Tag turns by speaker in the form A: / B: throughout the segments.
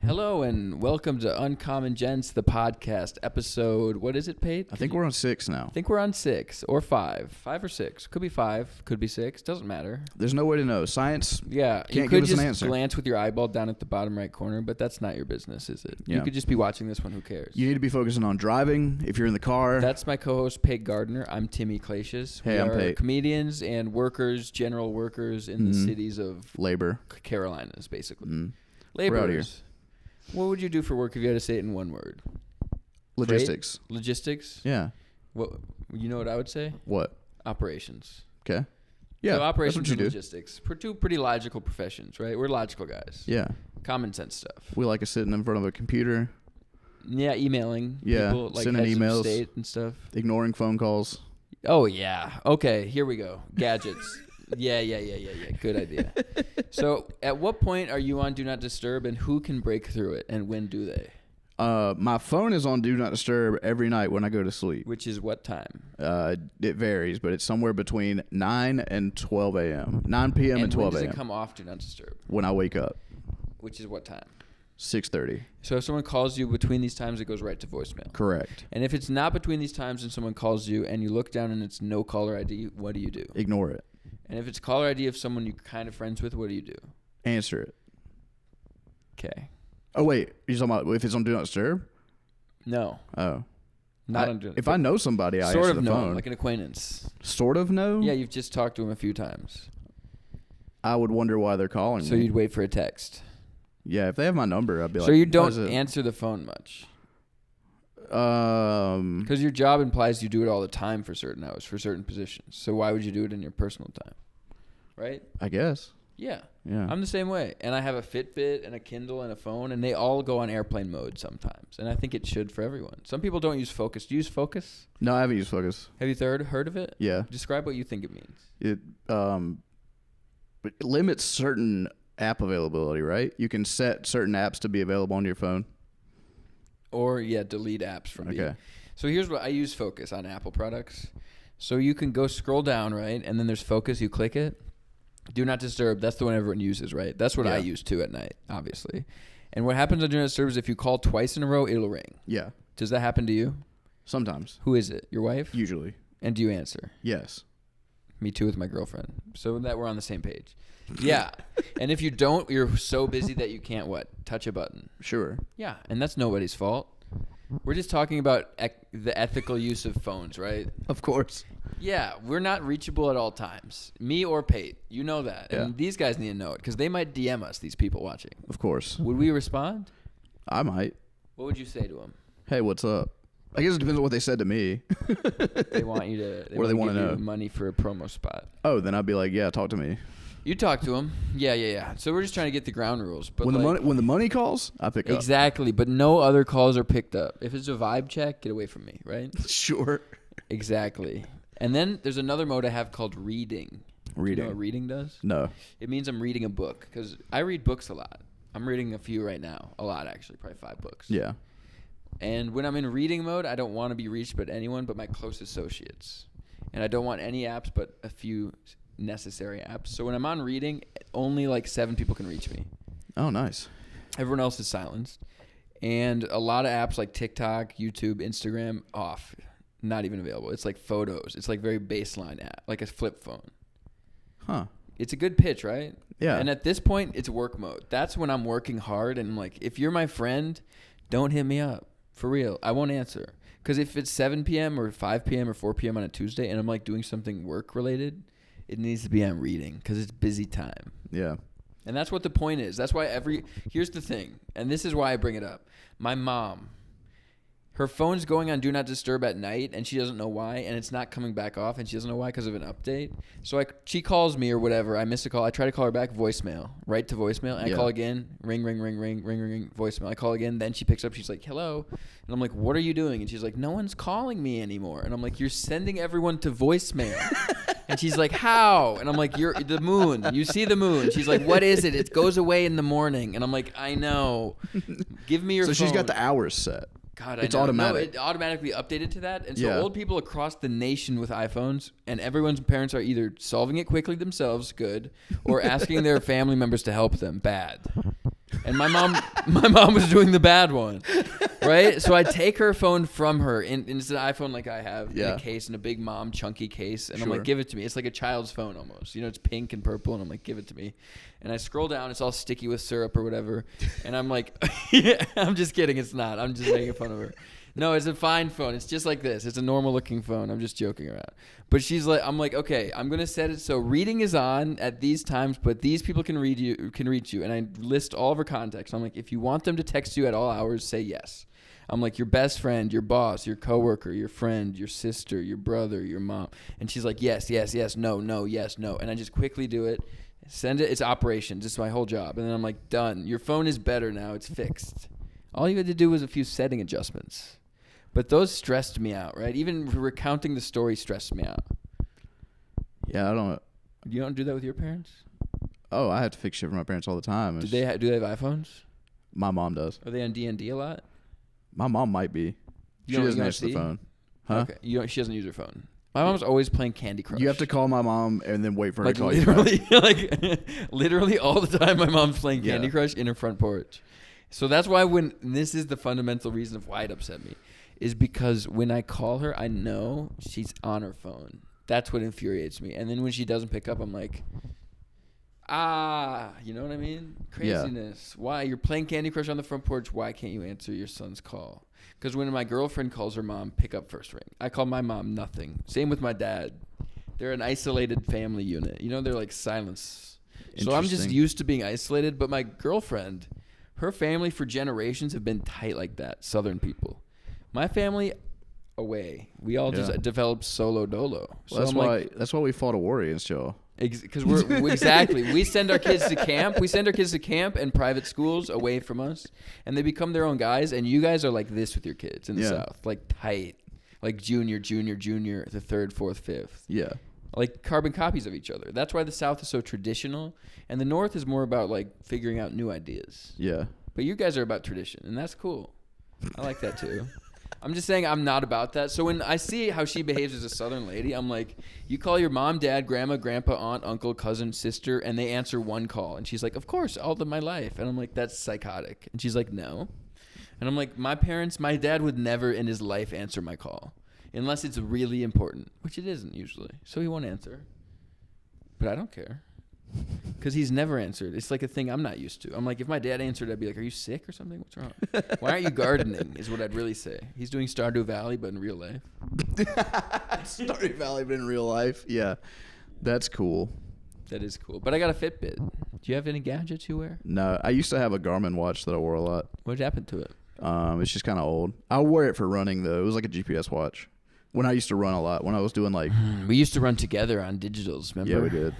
A: Hello and welcome to Uncommon Gents, the podcast episode. What is it, Pate?
B: I think we're on 6 now.
A: I think we're on 6 or 5. 5 or 6. Could be 5. Could be 6. Doesn't matter.
B: There's no way to know. Science
A: can't
B: give
A: could
B: us
A: just
B: an answer.
A: glance with your eyeball down at the bottom right corner, but that's not your business, is it?
B: Yeah.
A: You could just be watching this one. Who cares?
B: You need to be focusing on driving if you're in the car.
A: That's my co-host, Pate Gardner. I'm Timmy Clacius.
B: Hey,
A: we
B: I'm
A: are
B: Pate.
A: Comedians and workers, general workers in the cities of
B: Labor.
A: Carolinas, basically.
B: Mm.
A: Laborers.
B: We're out here.
A: What would you do for work if you had to say it in one word?
B: Logistics.
A: Freight? Logistics?
B: Yeah.
A: What you know what I would say?
B: What?
A: Operations.
B: Okay. Yeah.
A: So operations
B: that's what
A: and
B: you do.
A: logistics. Two pretty logical professions, right? We're logical guys.
B: Yeah.
A: Common sense stuff.
B: We like sitting in front of a computer.
A: Yeah, emailing.
B: Yeah.
A: People, like
B: Sending
A: heads of
B: emails.
A: state and stuff.
B: Ignoring phone calls.
A: Oh yeah. Okay, here we go. Gadgets. Yeah. Good idea. So, at what point are you on Do Not Disturb, and who can break through it, and when do they?
B: My phone is on Do Not Disturb every night when I go to sleep.
A: Which is what time?
B: It varies, but it's somewhere between 9 and 12 a.m. 9 p.m. and 12
A: when
B: a.m.
A: does it come off Do Not Disturb?
B: When I wake up.
A: Which is what time?
B: 6:30.
A: So if someone calls you between these times, it goes right to voicemail.
B: Correct.
A: And if it's not between these times and someone calls you and you look down and it's no caller ID, what do you do?
B: Ignore it.
A: And if it's caller ID of someone you're kind of friends with, what do you do?
B: Answer it.
A: Okay.
B: Oh, wait. You're talking about if it's on Do Not Disturb?
A: No.
B: Oh.
A: Not on Do Not
B: If I know somebody, I
A: sort
B: answer
A: of
B: the
A: know,
B: phone.
A: like an acquaintance.
B: Sort of know?
A: Yeah, you've just talked to him a few times.
B: I would wonder why they're calling
A: So
B: me.
A: you'd wait for a text.
B: Yeah, if they have my number, I'd be like,
A: So you
B: what
A: don't
B: is it?
A: answer the phone much.
B: Um,
A: Because your job implies you do it all the time for certain hours, for certain positions. So why would you do it in your personal time? Right?
B: I guess.
A: Yeah.
B: Yeah.
A: I'm the same way. And I have a Fitbit and a Kindle and a phone, and they all go on airplane mode sometimes. And I think it should for everyone. Some people don't use Focus. Do you use Focus?
B: No, I haven't used Focus.
A: Have you heard of it?
B: Yeah.
A: Describe what you think it means.
B: It limits certain app availability, right? You can set certain apps to be available on your phone.
A: Or, delete apps from
B: Okay.
A: me. So here's what I use Focus on Apple products. So you can go scroll down, right? And then there's Focus. You click it. Do Not Disturb. That's the one everyone uses, right? That's what I use too at night, obviously. And what happens on Do Not Disturb is if you call twice in a row, it'll ring.
B: Yeah.
A: Does that happen to you?
B: Sometimes.
A: Who is it? Your wife?
B: Usually.
A: And do you answer?
B: Yes.
A: Me too with my girlfriend. So that we're on the same page. Yeah. And if you don't, you're so busy that you can't touch a button.
B: Sure.
A: Yeah. And that's nobody's fault. We're just talking about the ethical use of phones, right?
B: Of course.
A: Yeah. We're not reachable at all times. Me or Pate. You know that.
B: Yeah.
A: And these guys need to know it because they might DM us, these people watching.
B: Of course.
A: Would we respond?
B: I might.
A: What would you say to them?
B: Hey, what's up? I guess it depends on what they said to me.
A: They want you to
B: What do they
A: want
B: wanna
A: to
B: know?
A: money for a promo spot.
B: Oh, then I'd be like, yeah, talk to me.
A: You talk to them. Yeah. So we're just trying to get the ground rules. But
B: When the money calls, I pick up.
A: Exactly, but no other calls are picked up. If it's a vibe check, get away from me, right?
B: Sure.
A: Exactly. And then there's another mode I have called reading.
B: Reading.
A: You know what reading does?
B: No.
A: It means I'm reading a book because I read books a lot. I'm reading a few right now. A lot, actually. Probably 5 books.
B: Yeah.
A: And when I'm in reading mode, I don't want to be reached by anyone but my close associates. And I don't want any apps but a few necessary apps. So when I'm on reading, only like 7 people can reach me.
B: Oh, nice.
A: Everyone else is silenced. And a lot of apps like TikTok, YouTube, Instagram, off. Not even available. It's like photos. It's like very baseline app, like a flip phone.
B: Huh.
A: It's a good pitch, right?
B: Yeah.
A: And at this point, it's work mode. That's when I'm working hard. And I'm like, if you're my friend, don't hit me up. For real. I won't answer. Because if it's 7 p.m. or 5 p.m. or 4 p.m. on a Tuesday and I'm like doing something work related, it needs to be on reading because it's busy time.
B: Yeah.
A: And that's what the point is. That's why here's the thing, and this is why I bring it up. My mom, her phone's going on Do Not Disturb at night, and she doesn't know why, and it's not coming back off, and she doesn't know why because of an update. So she calls me or whatever. I miss a call. I try to call her back, voicemail, right to voicemail. And I call again, ring, voicemail. I call again, then she picks up. She's like, hello. And I'm like, what are you doing? And she's like, no one's calling me anymore. And I'm like, you're sending everyone to voicemail. And she's like, how? And I'm like, you're the moon. You see the moon. She's like, what is it? It goes away in the morning. And I'm like, I know. Give me your phone.
B: So she's got the hours set.
A: God,
B: it's
A: I know.
B: automatic.
A: No, it automatically updated to that. And so old people across the nation with iPhones, and everyone's parents are either solving it quickly themselves, good, or asking their family members to help them, bad. And my mom was doing the bad one, right? So I take her phone from her, and it's an iPhone like I have, in a case, in a big mom chunky case, and I'm like, give it to me. It's like a child's phone almost. You know, it's pink and purple, and I'm like, give it to me. And I scroll down, it's all sticky with syrup or whatever, and I'm like, I'm just kidding, it's not. I'm just making fun of her. No, it's a fine phone. It's just like this. It's a normal looking phone. I'm just joking around. But I'm like, okay, I'm gonna set it so reading is on at these times, but these people can reach you. And I list all of her contacts. I'm like, if you want them to text you at all hours, say yes. I'm like, your best friend, your boss, your coworker, your friend, your sister, your brother, your mom. And she's like, yes, yes, yes, no, no, yes, no. And I just quickly do it. Send it. It's operations. It's my whole job. And then I'm like, done. Your phone is better now. It's fixed. All you had to do was a few setting adjustments. But those stressed me out, right? Even recounting the story stressed me out.
B: Yeah, I don't.
A: You don't do that with your parents?
B: Oh, I have to fix shit for my parents all the time.
A: Do they have iPhones?
B: My mom does.
A: Are they on D&D a lot?
B: My mom might be. She doesn't answer the phone. Huh?
A: Okay. She doesn't use her phone. My mom's always playing Candy Crush.
B: You have to call my mom and then wait for her to call you
A: back. Literally all the time my mom's playing Candy Crush in her front porch. So that's why this is the fundamental reason of why it upset me. Is because when I call her, I know she's on her phone. That's what infuriates me. And then when she doesn't pick up, I'm like, you know what I mean? Craziness. Yeah. Why? You're playing Candy Crush on the front porch. Why can't you answer your son's call? Because when my girlfriend calls her mom, pick up first ring. I call my mom, nothing. Same with my dad. They're an isolated family unit. You know, they're like silence. So I'm just used to being isolated. But my girlfriend, her family for generations have been tight like that. Southern people. My family, away. We all just developed solo dolo.
B: So well, that's why we fought a war against y'all.
A: Because we send our kids to camp. We send our kids to camp and private schools away from us, and they become their own guys. And you guys are like this with your kids in the South, like tight, like junior, the third, fourth, fifth.
B: Yeah,
A: like carbon copies of each other. That's why the South is so traditional, and the North is more about like figuring out new ideas.
B: Yeah,
A: but you guys are about tradition, and that's cool. I like that too. I'm just saying I'm not about that. So when I see how she behaves as a Southern lady, I'm like, you call your mom, dad, grandma, grandpa, aunt, uncle, cousin, sister, and they answer one call. And she's like, of course, all of my life. And I'm like, that's psychotic. And she's like, no. And I'm like, my dad would never in his life answer my call unless it's really important, which it isn't usually. So he won't answer. But I don't care. Because he's never answered. It's like a thing I'm not used to. I'm like, if my dad answered, I'd be like, are you sick or something? What's wrong? Why aren't you gardening is what I'd really say. He's doing Stardew Valley, but in real life.
B: Stardew Valley, but in real life? Yeah. That's cool.
A: That is cool. But I got a Fitbit. Do you have any gadgets you wear?
B: No. I used to have a Garmin watch that I wore a lot.
A: What happened to it?
B: It's just kind of old. I wore it for running, though. It was like a GPS watch. When I used to run a lot. When I was doing like...
A: We used to run together on digitals, remember?
B: Yeah, we did.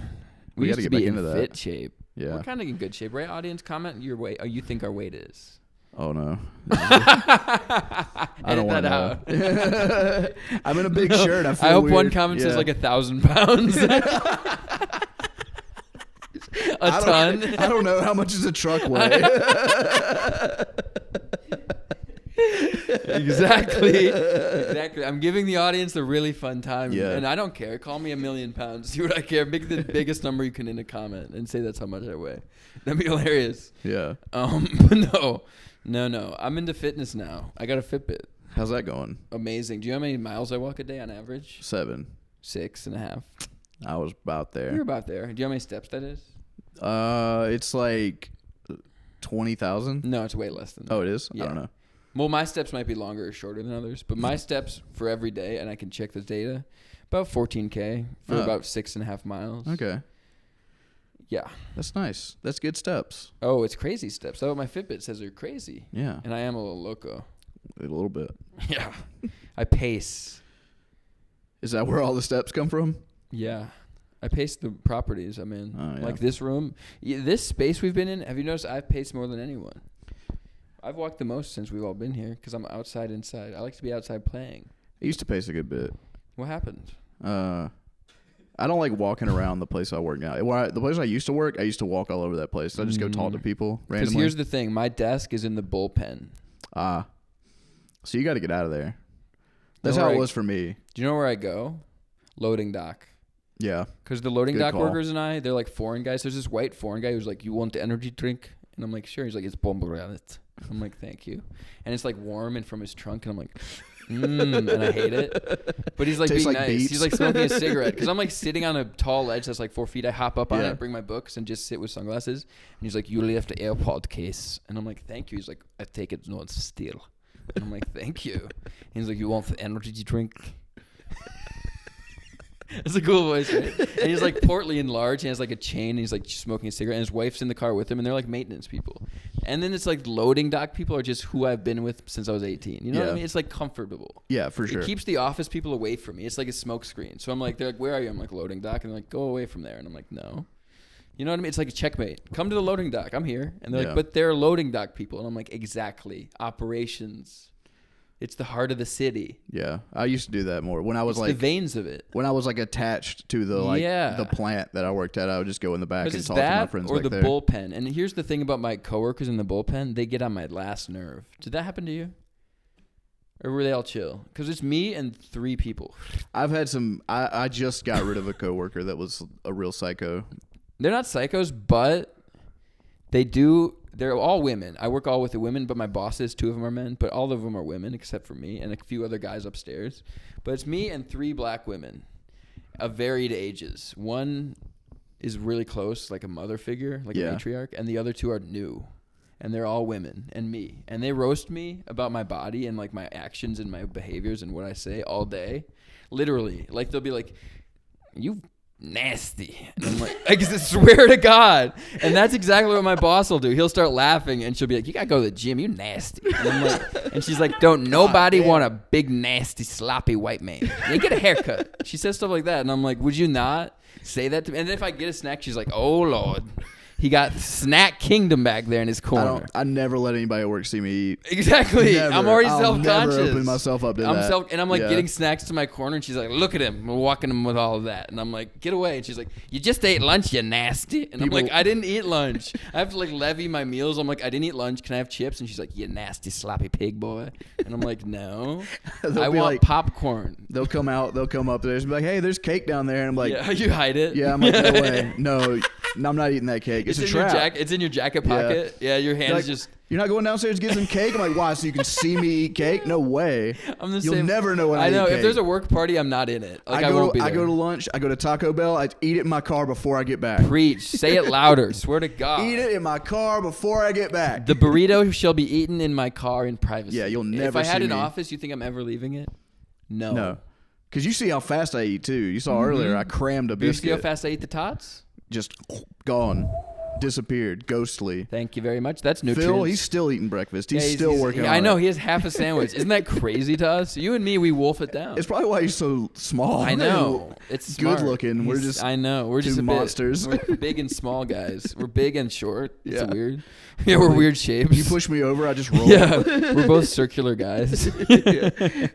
A: We
B: got to get back into that.
A: Fit shape.
B: Yeah.
A: We're kind of in good shape, right? Audience, comment your weight. You think our weight is?
B: Oh no. I don't want to know. I'm in a big shirt. I
A: hope
B: weird.
A: One comment says like 1,000 pounds. A ton.
B: I don't know how much does a truck weigh.
A: Exactly. I'm giving the audience a really fun time,
B: and
A: I don't care. Call me 1,000,000 pounds. See what I care. Pick the biggest number you can in a comment and say that's how much I weigh. That'd be hilarious.
B: Yeah.
A: But no. I'm into fitness now. I got a Fitbit.
B: How's that going?
A: Amazing. Do you know how many miles I walk a day on average?
B: 7.
A: 6.5.
B: I was about there.
A: You're about there. Do you know how many steps that is?
B: It's like 20,000.
A: No, it's way less than that.
B: Oh, it is?
A: Yeah.
B: I don't know.
A: Well, my steps might be longer or shorter than others, but my steps for every day, and I can check the data, about 14K for about 6.5 miles.
B: Okay.
A: Yeah.
B: That's nice. That's good steps.
A: Oh, it's crazy steps. That's what my Fitbit says are crazy.
B: Yeah.
A: And I am a little loco.
B: A little bit.
A: Yeah. I pace.
B: Is that where all the steps come from?
A: Yeah. I pace the properties I'm in.
B: Oh, yeah.
A: Like this room. This space we've been in, have you noticed I've paced more than anyone? I've walked the most since we've all been here because I'm outside, inside. I like to be outside playing.
B: I used to pace a good bit.
A: What happened?
B: I don't like walking around the place I work now. The place I used to work, I used to walk all over that place. I just go talk to people randomly.
A: Because here's the thing. My desk is in the bullpen.
B: So you got to get out of there. That's how it was for me.
A: Do you know where I go? Loading dock.
B: Yeah.
A: Because the loading dock workers and they're like foreign guys. There's this white foreign guy who's like, you want the energy drink? And I'm like, sure. He's like, it's pomegranate. I'm like, thank you. And it's like warm and from his trunk. And I'm like, and I hate it. But he's like
B: Tastes
A: being
B: like
A: nice.
B: beets.
A: He's like smoking a cigarette. Because I'm like sitting on a tall ledge that's like 4 feet. I hop up on it, bring my books, and just sit with sunglasses. And he's like, you left the AirPod case. And I'm like, thank you. He's like, I take it, no, it's steel. And I'm like, thank you. And he's like, you want the energy drink? It's a cool voice, right? And he's like portly and large. And he has like a chain. And he's like smoking a cigarette. And his wife's in the car with him. And they're like maintenance people. And then it's like loading dock people are just who I've been with since I was 18. You know what I mean? It's like comfortable.
B: Yeah, for sure.
A: It keeps the office people away from me. It's like a smoke screen. So I'm like, they're like, where are you? I'm like, loading dock. And they're like, go away from there. And I'm like, no. You know what I mean? It's like a checkmate. Come to the loading dock. I'm here. And they're like, but they're loading dock people. And I'm like, exactly. Operations. It's the heart of the city.
B: Yeah, I used to do that more when I was
A: the veins of it.
B: When I was like attached to the the plant that I worked at, I would just go in the back and talk to my friends.
A: Or the bullpen. And here's the thing about my coworkers in the bullpen: they get on my last nerve. Did that happen to you? Or were they all chill? Because it's me and 3 people.
B: I've had some. I just got rid of a coworker that was a real psycho.
A: They're not psychos, but they do. They're all women. I work all with the women, but my bosses, 2 of them are men, but all of them are women except for me and a few other guys upstairs. But it's me and 3 black women of varied ages. One is really close, like a mother figure, like a matriarch, and the other 2 are new. And they're all women and me. And they roast me about my body and like my actions and my behaviors and what I say all day. Literally. Like they'll be like, you nasty. And I'm like, I swear to God. And that's exactly what my boss will do. He'll start laughing and she'll be like, you gotta go to the gym, you nasty. And I'm like, and she's like, don't nobody want a big nasty sloppy white man. You get a haircut. She says stuff like that and I'm like, would you not say that to me? And then if I get a snack, she's like, oh Lord, he got Snack Kingdom back there in his corner.
B: I never let anybody at work see me eat.
A: Exactly. Never. I'm already self-conscious.
B: Never open myself up to that.
A: And I'm like getting snacks to my corner, and she's like, "Look at him, we're walking him with all of that." And I'm like, "Get away!" And she's like, "You just ate lunch, you nasty." And I'm like, "I didn't eat lunch. I have to like levy my meals." I'm like, "I didn't eat lunch. Can I have chips?" And she's like, "You nasty sloppy pig boy." And I'm like, "No, I want like, popcorn."
B: They'll come out. They'll come up there and be like, "Hey, there's cake down there." And I'm like,
A: "Yeah, you hide it."
B: Yeah, I'm like, "No way, no, I'm not eating that cake. It's a trap."
A: It's in your jacket pocket. Yeah, your hands
B: like,
A: just.
B: You're not going downstairs to get some cake? I'm like, why? So you can see me eat cake? No way.
A: I'm the
B: You'll
A: same.
B: never know when I eat
A: know.
B: cake.
A: If there's a work party, I'm not in it. Like, I won't be there.
B: I go to lunch. I go to Taco Bell. I eat it in my car before I get back.
A: Preach. Say it louder. Swear to God.
B: Eat it in my car before I get back.
A: The burrito shall be eaten in my car in privacy.
B: Yeah, you'll never see me.
A: If I had an office, you think I'm ever leaving it? No.
B: No. Because you see how fast I eat, too. You saw earlier I crammed a biscuit.
A: You see how fast I eat the tots?
B: Just gone. Disappeared. Ghostly.
A: Thank you very much. That's nutritious.
B: Phil, he's still eating breakfast. He's still working on it.
A: I know. He has half a sandwich. Isn't that crazy to us? You and me, we wolf it down.
B: It's probably why he's so small.
A: I know. It's
B: good looking. We're just
A: We're just
B: monsters.
A: We're big and small guys. We're big and short. It's weird. Yeah, we're weird shapes.
B: You push me over, I just roll.
A: Yeah, we're both circular guys.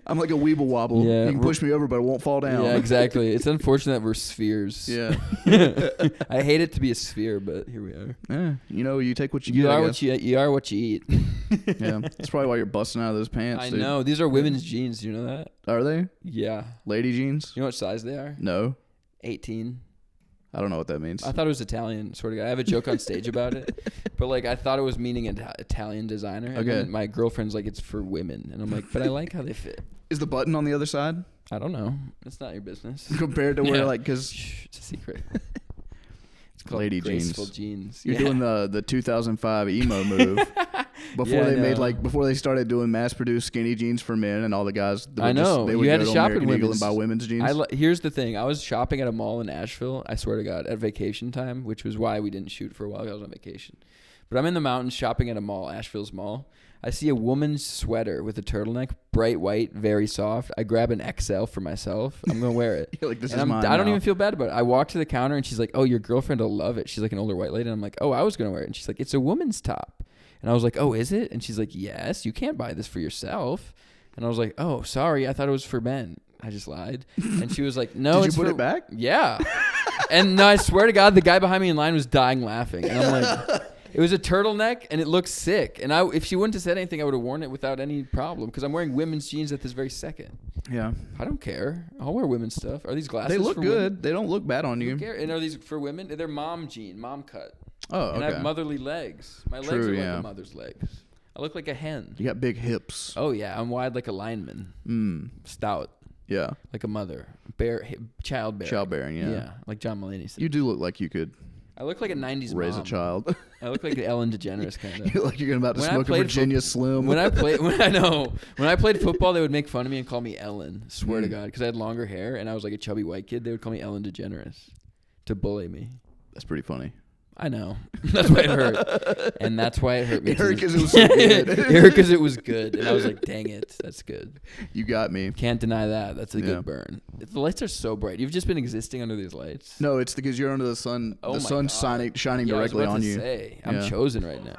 B: I'm like a weeble wobble.
A: Yeah,
B: you can push me over, but it won't fall down.
A: Yeah, exactly. It's unfortunate that we're spheres.
B: Yeah.
A: I hate it to be a sphere, but here we are.
B: Yeah, you take what you
A: get.
B: You
A: are what you eat.
B: Yeah, that's probably why you're busting out of those pants.
A: I know. These are women's jeans. Do you know that?
B: Are they?
A: Yeah.
B: Lady jeans?
A: You know what size they are?
B: No.
A: 18.
B: I don't know what that means.
A: I thought it was Italian, sort of guy. I have a joke on stage about it, but like I thought it was meaning an Italian designer. And then my girlfriend's like, it's for women, and I'm like, but I like how they fit.
B: Is the button on the other side?
A: I don't know. It's not your business.
B: Compared to where, like, because
A: it's a secret. It's called
B: lady
A: graceful jeans.
B: You're doing the 2005 emo move. Before they started doing mass-produced skinny jeans for men, and all the guys.
A: I know.
B: They would
A: you had
B: go
A: to
B: to
A: shop
B: American
A: in
B: Eagle
A: women's.
B: and buy women's jeans.
A: Here's the thing. I was shopping at a mall in Asheville. I swear to God, at vacation time, which was why we didn't shoot for a while. I was on vacation. But I'm in the mountains shopping at a mall, Asheville's mall. I see a woman's sweater with a turtleneck, bright white, very soft. I grab an XL for myself. I'm going to wear it.
B: You're like, this
A: and
B: is mine
A: I don't
B: now.
A: even feel bad about it. I walk to the counter and she's like, oh, your girlfriend will love it. She's like an older white lady. And I'm like, oh, I was going to wear it. And she's like, it's a woman's top. And I was like, oh, is it? And she's like, yes, you can't buy this for yourself. And I was like, oh, sorry. I thought it was for men. I just lied. And she was like, no,
B: Did you put it back?
A: Yeah. And no, I swear to God, the guy behind me in line was dying laughing. And I'm like, it was a turtleneck and it looked sick. And if she wouldn't have said anything, I would have worn it without any problem because I'm wearing women's jeans at this very second.
B: Yeah.
A: I don't care. I'll wear women's stuff. Are these glasses
B: They look
A: for
B: good.
A: women?
B: They don't look bad on you.
A: Who cares? And are these for women? They're mom cut.
B: Oh,
A: And I
B: okay.
A: have motherly legs. My legs are like a mother's legs. I look like a hen.
B: You got big hips.
A: Oh, yeah. I'm wide like a lineman. Stout.
B: Yeah.
A: Like a mother. Childbearing.
B: Childbearing, yeah.
A: Yeah, like John Mulaney said.
B: You do look like you could
A: I look like a 90s
B: raise
A: mom.
B: a child.
A: I look like Ellen DeGeneres kind of.
B: You look like you're about to smoke a Virginia Slim.
A: When I played football, they would make fun of me and call me Ellen. Swear to God, because I had longer hair and I was like a chubby white kid. They would call me Ellen DeGeneres to bully me.
B: That's pretty funny.
A: I know. That's why it hurt, and that's why it hurt me.
B: It hurt because it was so good.
A: It hurt because it was good, and I was like, "Dang it, that's good."
B: You got me.
A: Can't deny that. That's a good burn. The lights are so bright. You've just been existing under these lights.
B: No, it's because you're under the sun.
A: Oh
B: the sun's shining directly on you.
A: I'm chosen right now.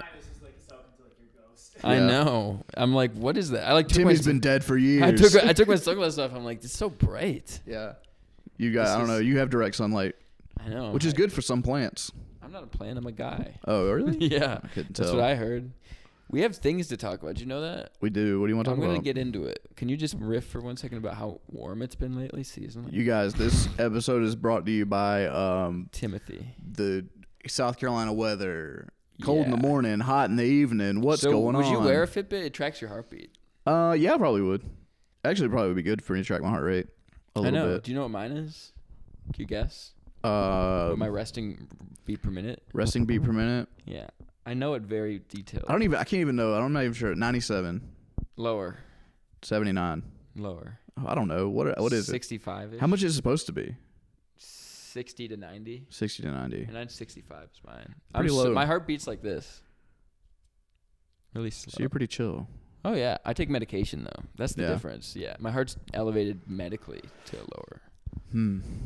B: Yeah.
A: I know. I'm like, what is that?
B: Timmy's been dead for years.
A: I took my sunglasses off. I'm like, it's so bright.
B: Yeah. I don't know. You have direct sunlight.
A: I know.
B: Which is good for some plants.
A: I'm not a plant. I'm a guy.
B: Oh, really?
A: Yeah.
B: I couldn't tell.
A: That's what I heard. We have things to talk about. Do you know that?
B: We do. What do you want to talk about?
A: I'm going to get into it. Can you just riff for 1 second about how warm it's been lately seasonally?
B: You guys, this episode is brought to you by
A: Timothy.
B: The South Carolina weather. Cold in the morning, hot in the evening. What's going on?
A: Would you wear a Fitbit? It tracks your heartbeat.
B: Yeah, I probably would. Actually, probably would be good for me to track my heart rate a little bit.
A: Do you know what mine is? Can you guess? What my resting beat per minute?
B: Resting beat per minute?
A: Yeah. I know it very detailed.
B: I can't even know. I'm not even sure. 97.
A: Lower.
B: 79.
A: Lower.
B: Oh, I don't know. What is
A: 65
B: it? How much is it supposed to be?
A: 60 to 90.
B: 60 to 90.
A: And I'm 65 is mine.
B: Pretty low.
A: My heart beats like this. Really slow.
B: So you're pretty chill.
A: Oh, yeah. I take medication, though. That's the difference. Yeah. My heart's elevated medically to lower.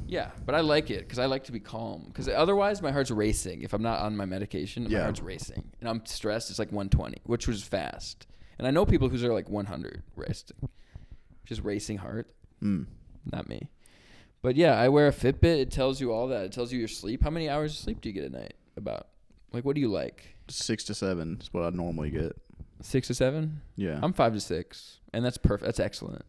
A: Yeah, but I like it because I like to be calm. Because otherwise, my heart's racing. If I'm not on my medication, my heart's racing. And I'm stressed. It's like 120, which was fast. And I know people whose are like 100 resting. Just racing heart. Not me. But yeah, I wear a Fitbit. It tells you all that. It tells you your sleep. How many hours of sleep do you get at night? About. Like, what do you like?
B: 6 to 7 is what I normally get.
A: 6 to 7?
B: Yeah.
A: I'm 5 to 6. And that's perfect. That's excellent.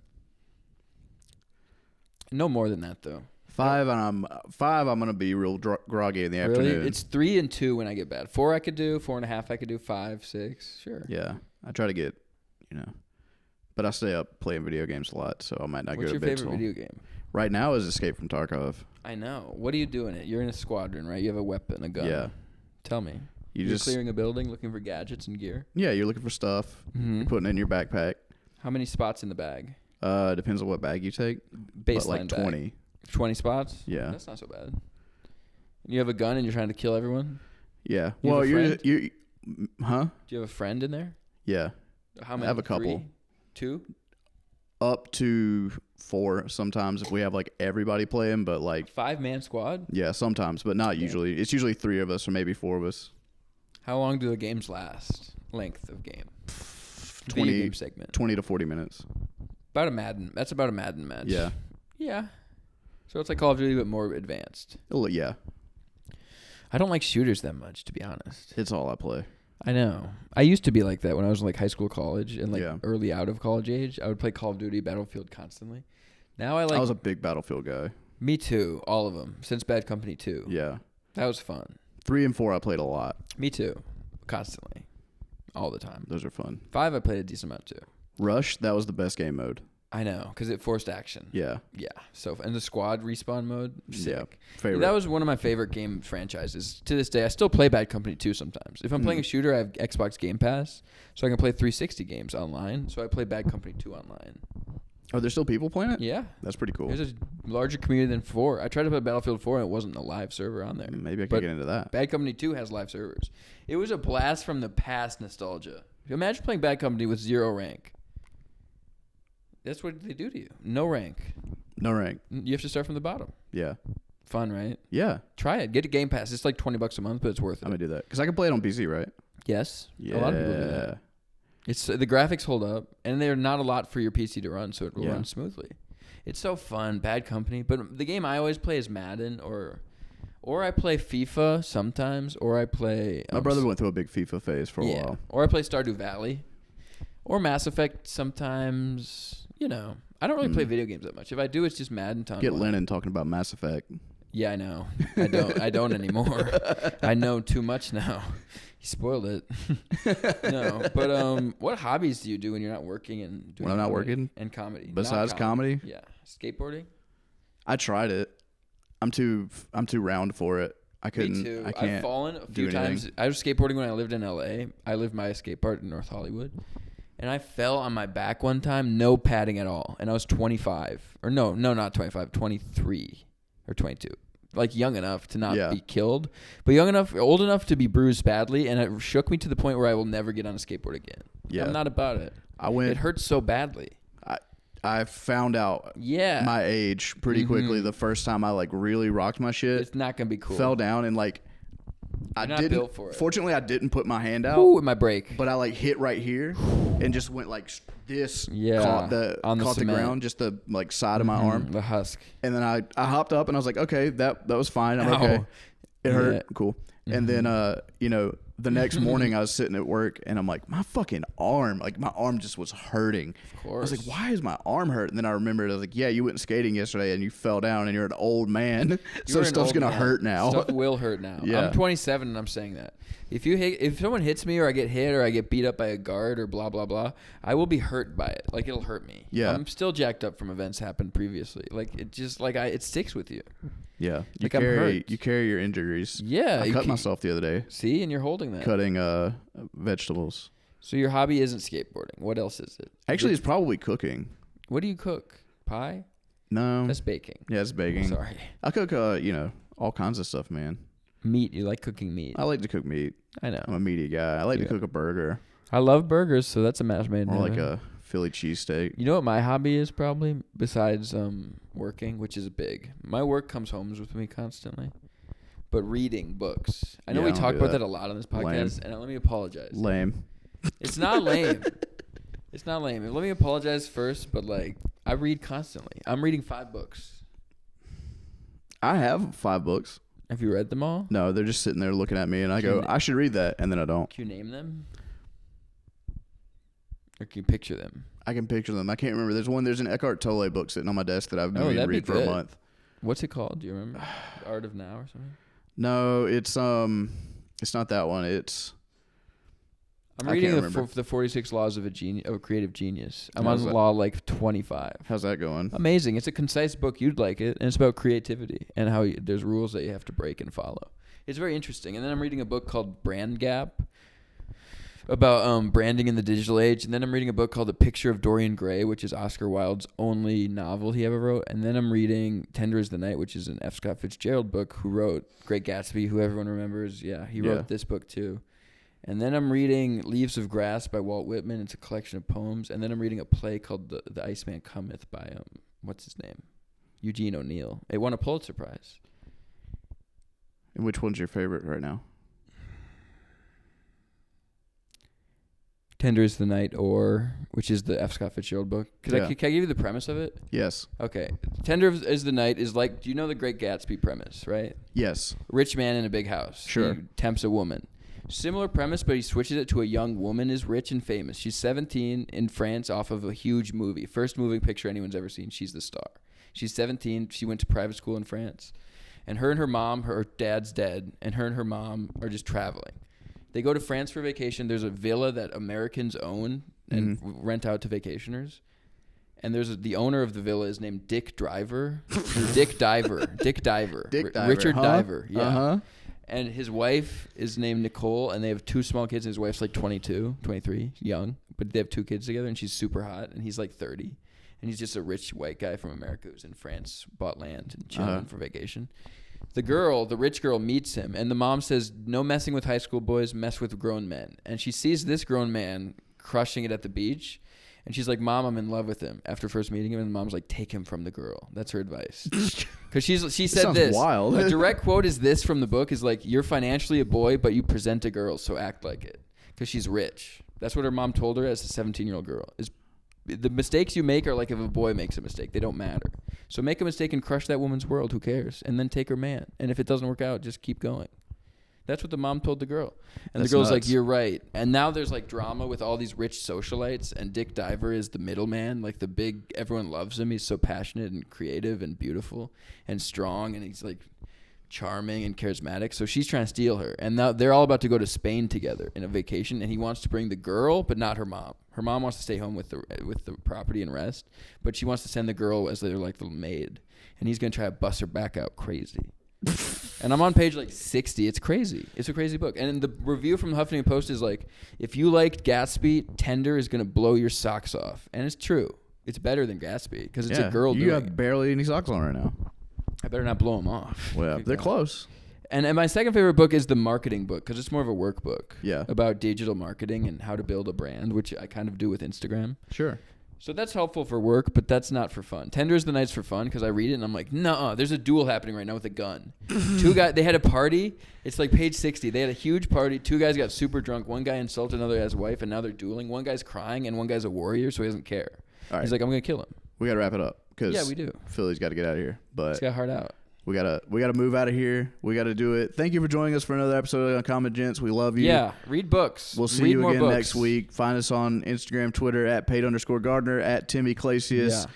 A: No more than that, though.
B: 5, and I'm gonna be real groggy in the afternoon.
A: It's 3 and 2 when I get bad. 4 I could do. 4.5 I could do. 5, 6, sure.
B: Yeah, I try to get, but I stay up playing video games a lot, so I might not go to bed.
A: What's your favorite video game?
B: Right now is Escape from Tarkov.
A: I know. What do you do in it? You're in a squadron, right? You have a weapon, a gun.
B: Yeah.
A: Tell me. You're just clearing a building, looking for gadgets and gear.
B: Yeah, you're looking for stuff. You're putting it in your backpack.
A: How many spots in the bag?
B: Depends on what bag you take.
A: Baseline
B: like 20.
A: Bag. 20 spots?
B: Yeah.
A: That's not so bad. You have a gun and you're trying to kill everyone?
B: Yeah.
A: You
B: well,
A: you
B: huh?
A: Do you have a friend in there?
B: Yeah.
A: How many?
B: I have a couple.
A: 3? 2?
B: Up to 4 sometimes if we have like everybody playing, but like
A: 5-man squad?
B: Yeah, sometimes, but not usually. It's usually 3 of us or maybe 4 of us.
A: How long do the games last? Length of game?
B: 20
A: Video game segment.
B: 20 to 40 minutes.
A: About a Madden. That's about a Madden match.
B: Yeah.
A: Yeah. So it's like Call of Duty, but more advanced.
B: Yeah.
A: I don't like shooters that much, to be honest.
B: It's all I play.
A: I know. I used to be like that when I was in like high school, college, and like
B: Yeah.
A: early out of college age. I would play Call of Duty, Battlefield constantly. Now I
B: was a big Battlefield guy.
A: Me too. All of them. Since Bad Company 2.
B: Yeah.
A: That was fun.
B: 3 and 4 I played a lot.
A: Me too. Constantly. All the time.
B: Those are fun.
A: 5 I played a decent amount too.
B: Rush, that was the best game mode.
A: I know, because it forced action.
B: Yeah.
A: Yeah. So, and the squad respawn mode, sick.
B: Yeah. Favorite.
A: That was one of my favorite game franchises. To this day, I still play Bad Company 2 sometimes. If I'm playing a shooter, I have Xbox Game Pass, so I can play 360 games online. So I play Bad Company 2 online.
B: Are there still people playing it?
A: Yeah.
B: That's pretty cool.
A: There's a larger community than 4. I tried to play Battlefield 4, and it wasn't a live server on there.
B: Maybe I could get into that.
A: Bad Company 2 has live servers. It was a blast from the past nostalgia. Imagine playing Bad Company with 0 rank. That's what they do to you. No rank.
B: No rank.
A: You have to start from the bottom.
B: Yeah.
A: Fun, right?
B: Yeah.
A: Try it. Get a Game Pass. It's like $20 a month, but it's worth it.
B: I'm going to do that. Because I can play it on PC, right?
A: Yes.
B: Yeah.
A: A lot of people do that. It's the graphics hold up, and they're not a lot for your PC to run, so it will run smoothly. It's so fun. Bad Company. But the game I always play is Madden, or I play FIFA sometimes, or I play...
B: My brother went through a big FIFA phase for a while.
A: Or I play Stardew Valley. Or Mass Effect sometimes. I don't really play video games that much. If I do, it's just Madden time.
B: Get Learnin talking about Mass Effect.
A: Yeah, I know. I don't anymore. I know too much now. You spoiled it. No, but what hobbies do you do when you're not working and doing
B: When I'm not working?
A: and comedy?
B: Besides
A: Not
B: comedy?
A: Yeah, skateboarding.
B: I tried it. I'm too round for it. I couldn't.
A: Me too.
B: I can't.
A: I've fallen a few
B: do
A: times.
B: anything.
A: I was skateboarding when I lived in LA. I lived my skate park in North Hollywood. And I fell on my back one time, no padding at all. And I was 25. Or no, not 25, 23 or 22. Like young enough to not be killed, but old enough to be bruised badly. And it shook me to the point where I will never get on a skateboard again.
B: Yeah.
A: I'm not about it. It hurts so badly.
B: I found out my age pretty quickly the first time I like really rocked my shit.
A: It's not going to be cool.
B: Fell down and like
A: You're not built for it.
B: Fortunately, I didn't put my hand out.
A: Ooh, with my brake.
B: But I like hit right here and just went like this.
A: Yeah.
B: Caught the ground, just the like side of my arm.
A: The husk.
B: And then I hopped up and I was like, okay, that was fine. I'm okay. It hurt. Cool. And then the next morning I was sitting at work and I'm like, my fucking arm, like my arm just was hurting.
A: Of course.
B: I was like, why is my arm hurt? And then I remembered, I was like, yeah, you went skating yesterday and you fell down and you're an old man. So stuff's going to hurt now.
A: Stuff will hurt now.
B: Yeah.
A: I'm 27 and I'm saying that. If someone hits me or I get hit or I get beat up by a guard or blah, blah, blah, I will be hurt by it. Like it'll hurt me.
B: Yeah.
A: I'm still jacked up from events happened previously. Like it just like it sticks with you.
B: Yeah.
A: Like I'm hurt.
B: You carry your injuries.
A: Yeah.
B: I cut myself the other day.
A: See, and you're holding that.
B: Cutting vegetables.
A: So your hobby isn't skateboarding. What else is it?
B: Actually, it's probably cooking.
A: What do you cook? Pie?
B: No.
A: That's baking.
B: Yeah, it's baking.
A: Sorry.
B: I cook, all kinds of stuff, man.
A: Meat. You like cooking meat.
B: I like to cook meat.
A: I know.
B: I'm a meaty guy. I like to cook a burger.
A: I love burgers, so that's a match made in
B: Or
A: heaven.
B: like a Philly cheesesteak.
A: You know what my hobby is probably besides working, which is big. My work comes home with me constantly. But reading books. I know we talk about that a lot on this podcast, and let me apologize.
B: Lame.
A: It's not lame. It's not lame. Let me apologize first, but like I read constantly. I'm reading 5 books.
B: I have 5 books.
A: Have you read them all?
B: No, they're just sitting there looking at me, and I go, I should read that, and then I don't.
A: Can you name them? Or can you picture them?
B: I can picture them. I can't remember. There's an Eckhart Tolle book sitting on my desk that I've been meaning to read for a month.
A: What's it called? Do you remember? The Art of Now or something?
B: No, it's not that one.
A: I'm reading the 46 Laws of a Creative Genius. I'm on law like 25.
B: How's that going?
A: Amazing. It's a concise book. You'd like it. And it's about creativity and how there's rules that you have to break and follow. It's very interesting. And then I'm reading a book called Brand Gap about branding in the digital age. And then I'm reading a book called The Picture of Dorian Gray, which is Oscar Wilde's only novel he ever wrote. And then I'm reading Tender is the Night, which is an F. Scott Fitzgerald book, who wrote Great Gatsby, who everyone remembers. Yeah, he wrote this book too. And then I'm reading Leaves of Grass by Walt Whitman. It's a collection of poems. And then I'm reading a play called The Iceman Cometh by, what's his name? Eugene O'Neill. It won a Pulitzer Prize.
B: And which one's your favorite right now?
A: Tender is the Night, which is the F. Scott Fitzgerald book. Can I give you the premise of it?
B: Yes.
A: Okay. Tender is the Night is like, do you know the Great Gatsby premise, right?
B: Yes.
A: Rich man in a big house.
B: Sure.
A: He tempts a woman. Similar premise, but he switches it to a young woman is rich and famous. She's 17 in France off of a huge movie. First moving picture anyone's ever seen. She's the star. She's 17. She went to private school in France. And her mom, her dad's dead, and her mom are just traveling. They go to France for vacation. There's a villa that Americans own and rent out to vacationers. And the owner of the villa is named Dick Driver. Dick Diver. Dick Diver. Richard Diver. Yeah. Uh-huh. And his wife is named Nicole, and they have 2 small kids. And his wife's like 22, 23, young. But they have 2 kids together, and she's super hot. And he's like 30. And he's just a rich white guy from America who's in France, bought land and chilling for vacation. The rich girl, meets him, and the mom says, no messing with high school boys, mess with grown men. And she sees this grown man crushing it at the beach, and she's like, Mom, I'm in love with him. After first meeting him, and the mom's like, take him from the girl. That's her advice. Because she said this.
B: Wild.
A: A direct quote is this from the book is like, you're financially a boy, but you present a girl, so act like it. Because she's rich. That's what her mom told her as a 17-year-old girl. The mistakes you make are like if a boy makes a mistake. They don't matter. So make a mistake and crush that woman's world. Who cares? And then take her man. And if it doesn't work out, just keep going. That's what the mom told the girl. And the girl's like, you're right. And now there's like drama with all these rich socialites. And Dick Diver is the middleman. Like everyone loves him. He's so passionate and creative and beautiful and strong. And he's like, charming and charismatic. So she's trying to steal her. And now they're all about to go to Spain together in a vacation. And he wants to bring the girl, but not her mom. Her mom wants to stay home with the property and rest. But she wants to send the girl as their like little maid. And he's going to try to bust her back out crazy. And I'm on page like 60. It's crazy. It's a crazy book. And the review from the Huffington Post is like, if you liked Gatsby, Tender is going to blow your socks off. And it's true. It's better than Gatsby because it's a girl doing it.
B: You have barely any socks on right now.
A: I better not blow them off.
B: Well, they're close.
A: And my second favorite book is the marketing book because it's more of a workbook.
B: Yeah.
A: About digital marketing and how to build a brand, which I kind of do with Instagram.
B: Sure.
A: So that's helpful for work, but that's not for fun. Tender is the Night's for fun because I read it and I'm like, nuh-uh, there's a duel happening right now with a gun. Two guys, they had a party. It's like page 60. They had a huge party. Two guys got super drunk. One guy insulted another guy's wife, and now they're dueling. One guy's crying, and one guy's a warrior, so he doesn't care. All right. He's like, I'm going to kill him.
B: We got to wrap it up because
A: we do.
B: Philly's got to get out of here. But
A: it's got hard out.
B: We gotta move out of here. We gotta do it. Thank you for joining us for another episode of Uncommon Gents. We love you.
A: Yeah, read books.
B: We'll see you again next week. Find us on Instagram, Twitter @Pate_Gardner, @Timmy Clasius. Yeah.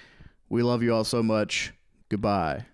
B: We love you all so much. Goodbye.